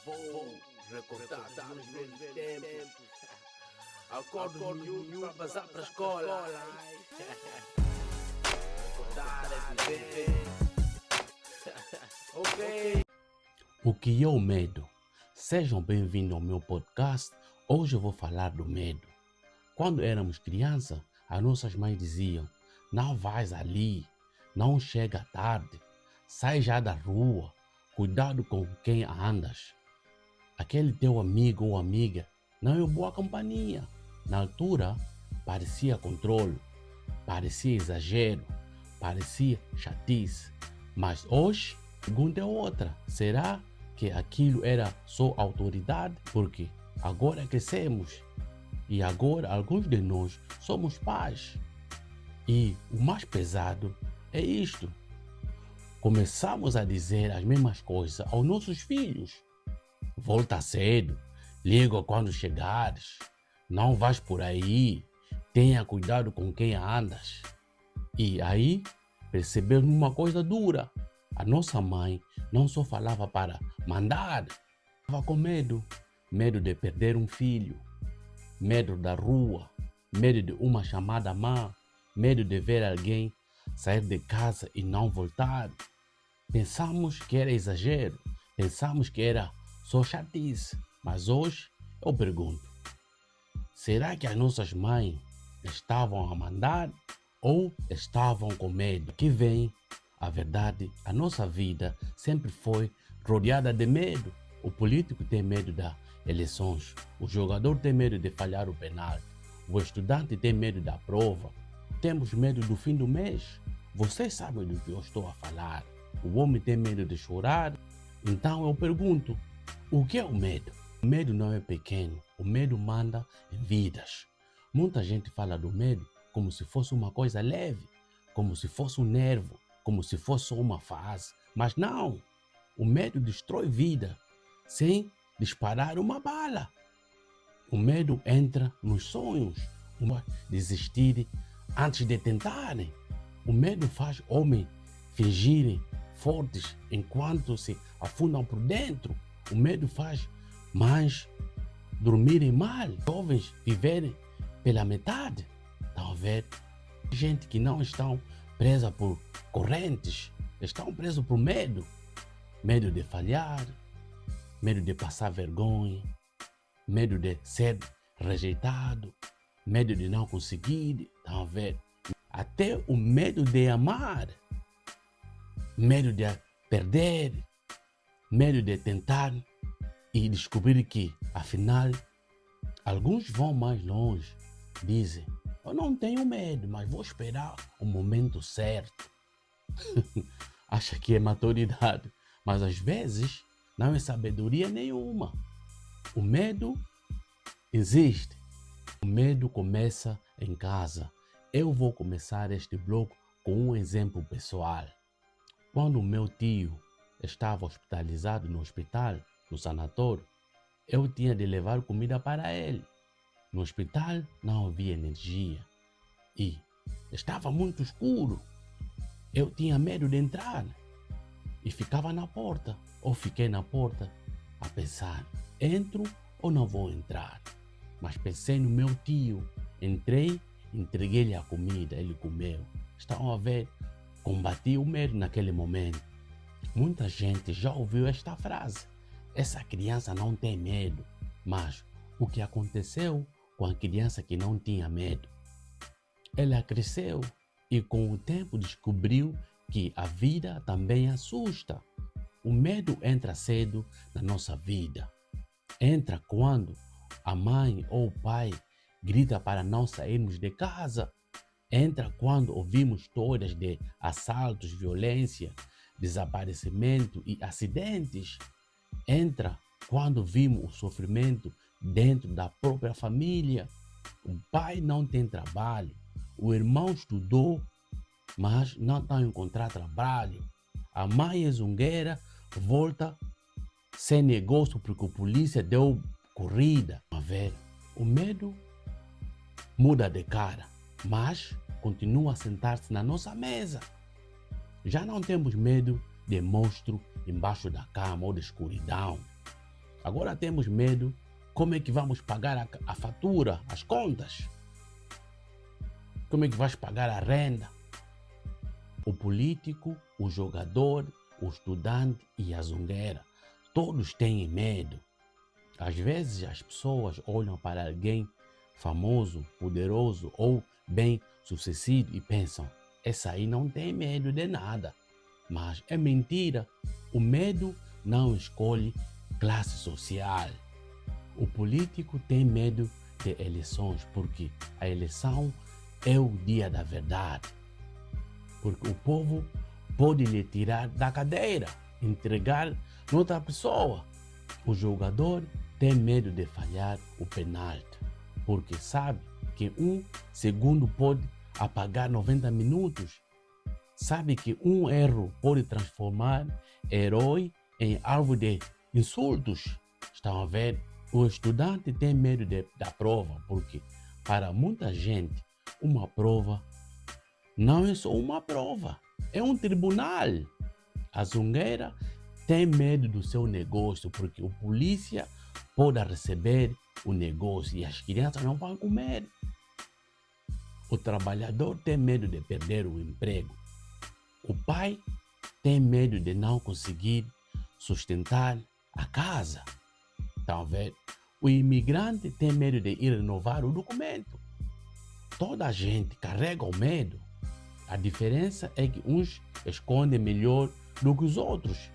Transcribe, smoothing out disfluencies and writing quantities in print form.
Vou recordar os velhos tempos. Acordo no miúdo para passar para a escola. Recordar é viver. Ok. O que é o medo? Sejam bem-vindos ao meu podcast. Hoje eu vou falar do medo. Quando éramos crianças, as nossas mães diziam: não vais ali, não chega tarde, sai já da rua, cuidado com quem andas. Aquele teu amigo ou amiga não é boa companhia. Na altura, parecia controle, parecia exagero, parecia chatice. Mas hoje, a pergunta é outra. Será que aquilo era só autoridade? Porque agora crescemos e agora alguns de nós somos pais. E o mais pesado é isto. Começamos a dizer as mesmas coisas aos nossos filhos. Volta cedo, liga quando chegares, não vais por aí, tenha cuidado com quem andas. E aí percebemos uma coisa dura. A nossa mãe não só falava para mandar, estava com medo. Medo de perder um filho, medo da rua, medo de uma chamada má, medo de ver alguém sair de casa e não voltar. Pensamos que era exagero, pensamos que era só chatice, mas hoje eu pergunto: será que as nossas mães estavam a mandar ou estavam com medo? Que vem a verdade, a nossa vida sempre foi rodeada de medo. O político tem medo das eleições, o jogador tem medo de falhar o penalti, o estudante tem medo da prova, temos medo do fim do mês. Vocês sabem do que eu estou a falar. O homem tem medo de chorar. Então eu pergunto: o que é o medo? O medo não é pequeno, o medo manda em vidas. Muita gente fala do medo como se fosse uma coisa leve, como se fosse um nervo, como se fosse só uma fase. Mas não, o medo destrói vida sem disparar uma bala. O medo entra nos sonhos, desistir antes de tentarem. O medo faz homens fingirem fortes enquanto se afundam por dentro. O medo faz mães dormirem mal, jovens viverem pela metade. Estão a ver? Gente que não estão presa por correntes, estão presos por medo. Medo de falhar, medo de passar vergonha, medo de ser rejeitado, medo de não conseguir. Estão a ver? Até o medo de amar, medo de perder, medo de tentar e descobrir que, afinal, alguns vão mais longe. Dizem: eu não tenho medo, mas vou esperar o momento certo. Acha que é maturidade, mas às vezes não é sabedoria nenhuma. O medo existe. O medo começa em casa. Eu vou começar este bloco com um exemplo pessoal. Quando o meu tio estava hospitalizado no hospital, no sanatório, eu tinha de levar comida para ele. No hospital não havia energia e estava muito escuro. Eu tinha medo de entrar e ficava na porta, ou fiquei na porta a pensar: entro ou não vou entrar? Mas pensei no meu tio, entrei, entreguei-lhe a comida, ele comeu. Estão a ver? Combati o medo naquele momento. Muita gente já ouviu esta frase: essa criança não tem medo. Mas o que aconteceu com a criança que não tinha medo? Ela cresceu e com o tempo descobriu que a vida também assusta. O medo entra cedo na nossa vida. Entra quando a mãe ou o pai grita para não sairmos de casa. Entra quando ouvimos histórias de assaltos, violência, desaparecimento e acidentes. Entra quando vimos o sofrimento dentro da própria família. O pai não tem trabalho, o irmão estudou, mas não está a encontrar trabalho. A mãe é zungueira, volta sem negócio porque a polícia deu corrida. A ver, o medo muda de cara, mas continua a sentar-se na nossa mesa. Já não temos medo de monstro embaixo da cama ou de escuridão. Agora temos medo. Como é que vamos pagar a fatura, as contas? Como é que vais pagar a renda? O político, o jogador, o estudante e a zungueira, todos têm medo. Às vezes as pessoas olham para alguém famoso, poderoso ou bem-sucedido e pensam, essa aí não tem medo de nada. Mas é mentira. O medo não escolhe classe social. O político tem medo de eleições porque a eleição é o dia da verdade. Porque o povo pode lhe tirar da cadeira, entregar noutra pessoa. O jogador tem medo de falhar o penalti, porque sabe que 1 segundo pode apagar 90 minutos. Sabe que um erro pode transformar herói em alvo de insultos. Estão a ver? O estudante tem medo da prova, porque para muita gente uma prova não é só uma prova, é um tribunal. A zungueira tem medo do seu negócio, porque o polícia pode receber o negócio e as crianças não vão comer. O trabalhador tem medo de perder o emprego. O pai tem medo de não conseguir sustentar a casa. Estão vendo? O imigrante tem medo de ir renovar o documento. Toda a gente carrega o medo. A diferença é que uns escondem melhor do que os outros.